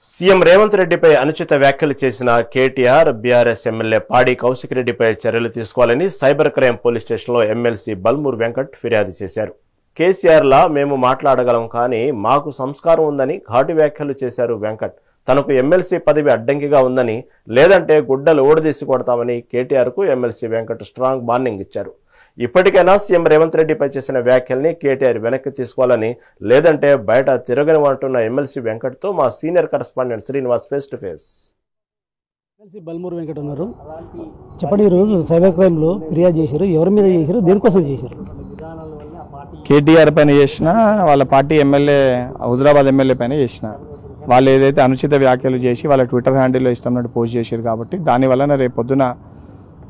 CM Revanth రెడ్డిపై అనుచిత వ్యాఖ్యలు చేసిన కేటీఆర్, బీఆర్ఎస్ ఎమ్మెల్యే పాడి కౌశిక్ రెడ్డిపై చర్యలు తీసుకోవాలని సైబర్ క్రైమ్ పోలీస్ స్టేషన్లో ఎమ్మెల్సీ బల్మూర్ వెంకట్ ఫిర్యాదు చేశారు. కేసీఆర్లా మేము మాట్లాడగలం, కానీ మాకు సంస్కారం ఉందని ఘాటు వ్యాఖ్యలు చేశారు వెంకట్. తనకు ఎమ్మెల్సీ పదవి అడ్డంకిగా ఉందని, లేదంటే గుడ్డలు ఓడదీసి కొడతామని కేటీఆర్కు ఎమ్మెల్సీ వెంకట్ స్ట్రాంగ్ వార్నింగ్ ఇచ్చారు. ఇప్పటికైనా సీఎం రేవంత్ రెడ్డిపై చేసిన వ్యాఖ్యల్ని కేటీఆర్ వెనక్కి తీసుకోవాలని, లేదంటే బయట తిరగనివంటున్న ఎమ్మెల్సీ వెంకట్తో మా senior correspondent Srinivas face to face. MLC Balmoor Venkat ఉన్నారు. చెప్పండి, ఈరోజు సైబర్ క్రైమ్లో ఫిర్యాదు చేశారు. ఎవరి మీద చేశారు, దేనికోసం చేశారు? కేటీఆర్ పైన చేసిన, వాళ్ళ పార్టీ ఎమ్మెల్యే హుజరాబాద్ ఎమ్మెల్యే పైన చేసిన. వాళ్ళు ఏదైతే అనుచిత వ్యాఖ్యలు చేసి వాళ్ళ ట్విట్టర్ హ్యాండిల్లో ఇష్టం పోస్ట్ చేశారు కాబట్టి దానివల్ల రేపు పొద్దున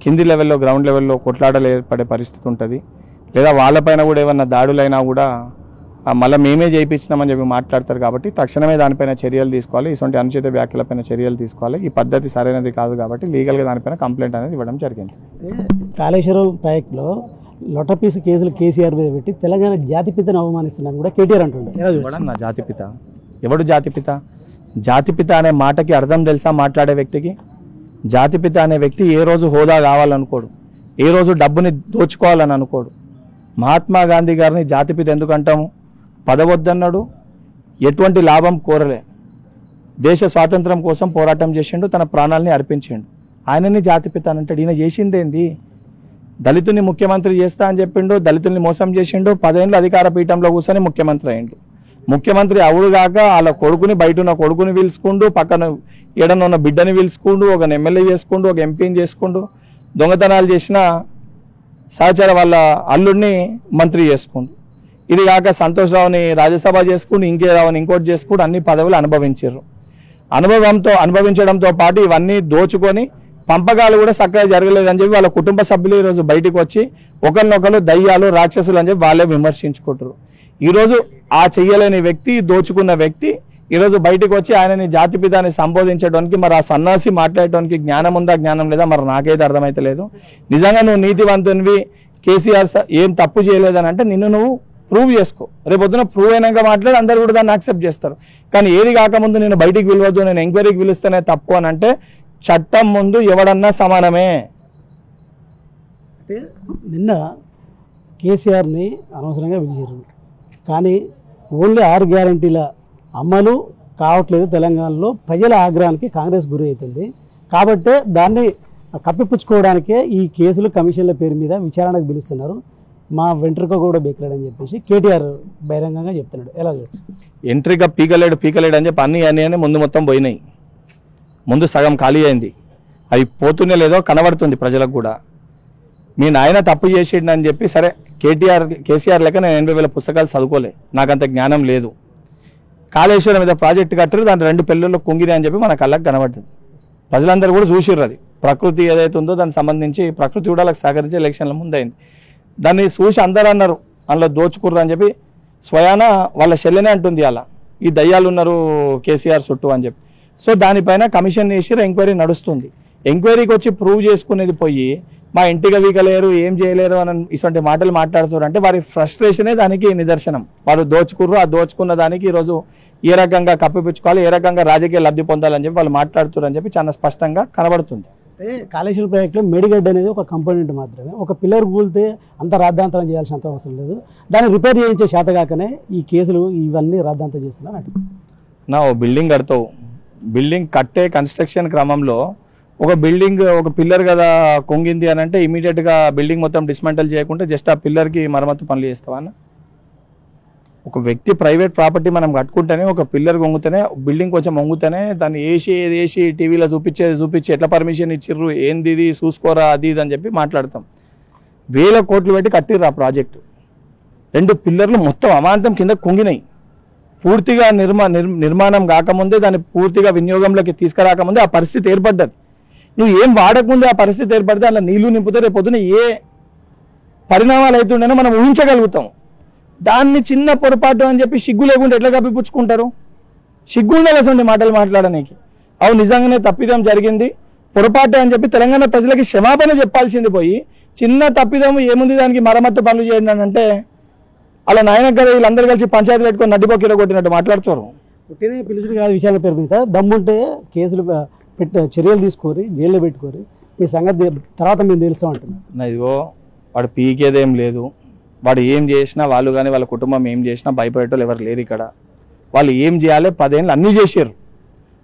కింది లెవెల్లో, గ్రౌండ్ లెవెల్లో కొట్లాటలు ఏర్పడే పరిస్థితి ఉంటుంది. లేదా వాళ్ళపైన కూడా ఏమన్నా దాడులైనా కూడా మళ్ళీ మేమే చేయించినామని చెప్పి మాట్లాడతారు. కాబట్టి తక్షణమే దానిపైన చర్యలు తీసుకోవాలి. ఇటువంటి అనుచిత వ్యాఖ్యలపైన చర్యలు తీసుకోవాలి. ఈ పద్ధతి సరైనది కాదు కాబట్టి లీగల్గా దానిపైన కంప్లైంట్ అనేది ఇవ్వడం జరిగింది. కాళేశ్వరం ప్రాజెక్టులో లొటపీసు కేసులు కేసీఆర్ మీద పెట్టి తెలంగాణ జాతిపితను అవమానిస్తున్నాను కూడా కేటీఆర్ అంటుండే. నా జాతిపిత ఎవడు? జాతిపిత జాతిపిత అనే మాటకి అర్థం తెలుసా? మాట్లాడే వ్యక్తికి జాతిపిత అనే వ్యక్తి ఏ రోజు హోదా కావాలనుకోడు, ఏ రోజు డబ్బుని దోచుకోవాలని అనుకోడు. మహాత్మా గాంధీ గారిని జాతిపిత ఎందుకు అంటాము? పదవద్దన్నాడు, ఎటువంటి లాభం కోరలే, దేశ స్వాతంత్రం కోసం పోరాటం చేసిండు, తన ప్రాణాలని అర్పించిండు. ఆయనని జాతిపిత అని అంటాడు. ఈయన చేసిందేంది? దళితుని ముఖ్యమంత్రి చేస్తా అని చెప్పిండు, దళితుల్ని మోసం చేసిండు, 10 ఏళ్ళు అధికార పీఠంలో కూర్చొని ముఖ్యమంత్రి అయిండు. ముఖ్యమంత్రి అవుడుగాక వాళ్ళ కొడుకుని, బయట ఉన్న కొడుకుని పిలుచుకుంటూ, పక్కన ఎడన ఉన్న బిడ్డని పిలుచుకుంటూ, ఒక ఎమ్మెల్యే చేసుకుంటూ, ఒక ఎంపీని చేసుకుంటూ, దొంగతనాలు చేసిన సహచర వాళ్ళ అల్లుడిని మంత్రి చేసుకుంటూ, ఇది కాక సంతోష్ రావుని రాజ్యసభ చేసుకుంటూ, ఇంకే రావుని ఇంకోటి చేసుకుంటూ అన్ని పదవులు అనుభవించారు. అనుభవించడంతో పాటు ఇవన్నీ దోచుకొని పంపకాలు కూడా చక్కగా జరగలేదని చెప్పి వాళ్ళ కుటుంబ సభ్యులు ఈరోజు బయటకు వచ్చి ఒకరినొకరు దయ్యాలు, రాక్షసులు అని చెప్పి వాళ్ళే విమర్శించుకుంటారు. ఈరోజు ఆ చెయ్యలేని వ్యక్తి, దోచుకున్న వ్యక్తి ఈరోజు బయటకు వచ్చి ఆయనని జాతిపితాన్ని సంబోధించడానికి, మరి ఆ సన్నాసి మాట్లాడటానికి జ్ఞానం ఉందా, జ్ఞానం లేదా, మరి నాకైతే అర్థమైతే లేదు. నిజంగా నువ్వు నీతివంతునివి, కేసీఆర్ ఏం తప్పు చేయలేదని అంటే నిన్ను నువ్వు ప్రూవ్ చేసుకో. రేపొద్దున ప్రూవ్ అయినాక మాట్లాడి అందరు కూడా దాన్ని యాక్సెప్ట్ చేస్తారు. కానీ ఏది కాకముందు నేను బయటికి పిలవద్దు, నేను ఎంక్వైరీకి పిలుస్తేనే తప్పు అని అంటే చట్టం ముందు ఎవడన్నా సమానమే. నిన్న కేసీఆర్ని అనవసరంగా పిలిచారు, కానీ ఓన్లీ 6 గ్యారంటీల అమలు కావట్లేదు తెలంగాణలో. ప్రజల ఆగ్రహానికి కాంగ్రెస్ గురి అవుతుంది. కాబట్టే దాన్ని కప్పిపుచ్చుకోవడానికే ఈ కేసులు, కమిషన్ల పేరు మీద విచారణకు పిలుస్తున్నారు. మా వెంట్రుక కూడా బేకలేడని చెప్పేసి కేటీఆర్ బహిరంగంగా చెప్తున్నాడు. ఎలా చూడచ్చు? ఎంట్రీగా పీకలేడు అని చెప్పి అన్ని ముందు మొత్తం పోయినాయి. ముందు సగం ఖాళీ అయింది, అవి పోతూనే లేదో కనబడుతుంది ప్రజలకు కూడా. మీ నాయన తప్పు చేసిండు అని చెప్పి, సరే కేసీఆర్ లెక్క నేను 80,000 పుస్తకాలు చదువుకోలే, నాకంత జ్ఞానం లేదు. కాళేశ్వరం మీద ప్రాజెక్టు కట్టారు, దాని 2 పెళ్ళల్లో కుంగిరి అని చెప్పి మన కళ్ళకు కనబడుతుంది. ప్రజలందరూ కూడా చూసిర్రు. అది ప్రకృతి ఏదైతే ఉందో దానికి సంబంధించి ప్రకృతి కూడా వాళ్ళకి సహకరించి ఎలక్షన్ల ముందైంది. దాన్ని చూసి అందరూ అన్నారు అందులో దోచుకుర్రు అని చెప్పి. స్వయాన వాళ్ళ చెల్లెనే అంటుంది అలా, ఈ దయ్యాలు ఉన్నారు కేసీఆర్ చుట్టూ అని చెప్పి. సో దానిపైన కమిషన్ వేసి ఎంక్వైరీ నడుస్తుంది. ఎంక్వైరీకి వచ్చి ప్రూవ్ చేసుకునేది పోయి మా ఇంటికి వీకలేరు, ఏం చేయలేరు అని ఇటువంటి మాటలు మాట్లాడుతారు అంటే వారి ఫ్రస్ట్రేషనే దానికి నిదర్శనం. వారు దోచుకుర్రు, ఆ దోచుకున్న దానికి ఈరోజు ఏ రకంగా కప్పిపుచ్చుకోవాలి, ఏ రకంగా రాజకీయ లబ్ధి పొందాలని చెప్పి వాళ్ళు మాట్లాడుతారు అని చెప్పి చాలా స్పష్టంగా కనబడుతుంది. కాళేశ్వరం ప్రాజెక్టులో మేడిగడ్డ అనేది ఒక కంపోనెంట్ మాత్రమే. ఒక పిల్లర్ కూలితే అంత రాద్ధాంతరం చేయాల్సినంత అవసరం లేదు. దాన్ని రిపేర్ చేయించే శాతగాకనే ఈ కేసులు ఇవన్నీ రాద్ధాంతం చేస్తున్నారు అంటే. నా బిల్డింగ్ కడతావు, బిల్డింగ్ కట్టే కన్స్ట్రక్షన్ క్రమంలో ఒక బిల్డింగ్, ఒక పిల్లర్ కదా కొంగింది అని అంటే ఇమీడియట్గా బిల్డింగ్ మొత్తం డిస్మెంటల్ చేయకుండా జస్ట్ ఆ పిల్లర్కి మరమ్మతు పనులు చేస్తావా అన్న? ఒక వ్యక్తి ప్రైవేట్ ప్రాపర్టీ మనం కట్టుకుంటేనే, ఒక పిల్లర్ కొంగితేనే, బిల్డింగ్ కొంచెం వంగుతేనే దాన్ని వేసి టీవీలో చూపించి ఎట్లా పర్మిషన్ ఇచ్చిర్రు, ఏంది ఇది చూసుకోరా, అది ఇది అని చెప్పి మాట్లాడతాం. 1000 కోట్లు పెట్టి కట్టిర్రు ఆ ప్రాజెక్టు. 2 పిల్లర్లు మొత్తం అమాంతం కింద కుంగినాయి. పూర్తిగా నిర్మాణం కాకముందే, దాన్ని పూర్తిగా వినియోగంలోకి తీసుకురాకముందే ఆ పరిస్థితి ఏర్పడ్డది. నువ్వు ఏం వాడకముందే ఆ పరిస్థితి ఏర్పడితే అలా నీళ్లు నింపితే రేపు పొద్దున ఏ పరిణామాలు అవుతుండేనో మనం ఊహించగలుగుతాం. దాన్ని చిన్న పొరపాటు అని చెప్పి సిగ్గు లేకుండా ఎట్లా కప్పిపుచ్చుకుంటారు? సిగ్గుండాల్సిన మాటలు మాట్లాడడానికి. అవు నిజంగానే తప్పిదం జరిగింది, పొరపాటు అని చెప్పి తెలంగాణ ప్రజలకి క్షమాపణ చెప్పాల్సింది పోయి చిన్న తప్పిదం ఏముంది దానికి మరమ్మత్తు పనులు చేయండి అని అంటే అలా నాయన కదా వీళ్ళందరూ కలిసి పంచాయతీ పెట్టుకొని నడ్డిపోకిలో కొట్టినట్టు మాట్లాడుతారు. పుట్టిన పిలుచుడు కాదు విచారణ పేరు మీద దమ్ముంటే కేసులు చర్యలు తీసుకొని జైల్లో పెట్టుకొని మీ సంగతి తర్వాత మేము తెలుస్తాం అంటున్నారు. ఇదిగో వాడు పీకేదేం లేదు, వాడు ఏం చేసినా వాళ్ళు కానీ వాళ్ళ కుటుంబం ఏం చేసినా భయపడేటోళ్ళు ఎవరు లేరు ఇక్కడ. వాళ్ళు ఏం చేయాలి 10 ఏళ్ళు అన్నీ చేసిర్రు,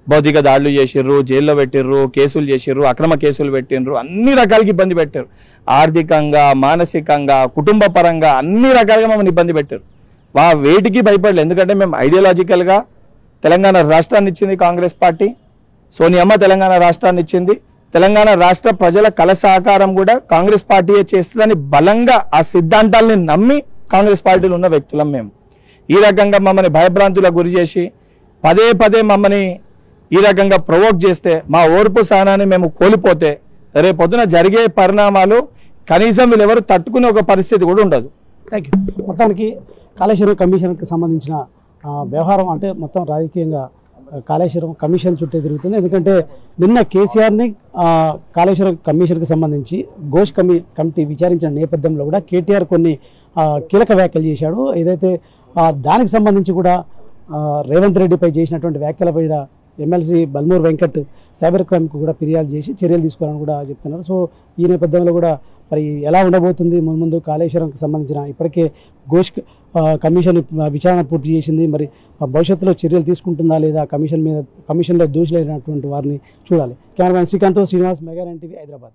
భౌతిక దాడులు చేసిర్రు, జైల్లో పెట్టిర్రు, కేసులు చేసిర్రు, అక్రమ కేసులు పెట్టిండ్రు, అన్ని రకాలకి ఇబ్బంది పెట్టారు. ఆర్థికంగా, మానసికంగా, కుటుంబ పరంగా అన్ని రకాలుగా మమ్మల్ని ఇబ్బంది పెట్టారు. వేటికి భయపడలేదు. ఎందుకంటే మేము ఐడియాలజికల్గా తెలంగాణ రాష్ట్రాన్ని ఇచ్చింది కాంగ్రెస్ పార్టీ, సోనియమ్మ తెలంగాణ రాష్ట్రాన్ని ఇచ్చింది. తెలంగాణ రాష్ట్ర ప్రజల కల సహకారం కూడా కాంగ్రెస్ పార్టీయే చేస్తుందని బలంగా ఆ సిద్ధాంతాలని నమ్మి కాంగ్రెస్ పార్టీలో ఉన్న వ్యక్తులం మేము. ఈ రకంగా మమ్మల్ని భయభ్రాంతులకు గురి చేసి పదే మమ్మల్ని ఈ రకంగా ప్రొవోక్ చేస్తే మా ఓర్పు సహనాన్ని మేము కోల్పోతే రేపొద్దున జరిగే పరిణామాలు కనీసం వీళ్ళెవరు తట్టుకునే ఒక పరిస్థితి కూడా ఉండదు. Thank you. మొత్తానికి కాళేశ్వరం కమిషన్కి సంబంధించిన వ్యవహారం అంటే మొత్తం రాజకీయంగా కాళేశ్వరం కమిషన్ చుట్టే తిరుగుతుంది. ఎందుకంటే నిన్న కేసీఆర్ని కాళేశ్వరం కమిషన్కి సంబంధించి ఘోష్ కమిటీ విచారించిన నేపథ్యంలో కూడా కేటీఆర్ కొన్ని కీలక వ్యాఖ్యలు చేశాడు. ఏదైతే దానికి సంబంధించి కూడా రేవంత్ రెడ్డిపై చేసినటువంటి వ్యాఖ్యల మీద ఎమ్మెల్సీ బల్మూర్ వెంకట్ సైబర్ క్రైమ్కి కూడా ఫిర్యాదు చేసి చర్యలు తీసుకోవాలని కూడా చెప్తున్నారు. సో ఈ నేపథ్యంలో కూడా మరి ఎలా ఉండబోతుంది ముందు కాళేశ్వరంకి సంబంధించిన ఇప్పటికే ఘోష్ కమిషన్ విచారణ పూర్తి చేసింది. మరి భవిష్యత్తులో చర్యలు తీసుకుంటుందా లేదా కమిషన్లో దోషులైనటువంటి వారిని చూడాలి. Cameraman Srikanth, Srinivas, mega 9 TV, Hyderabad.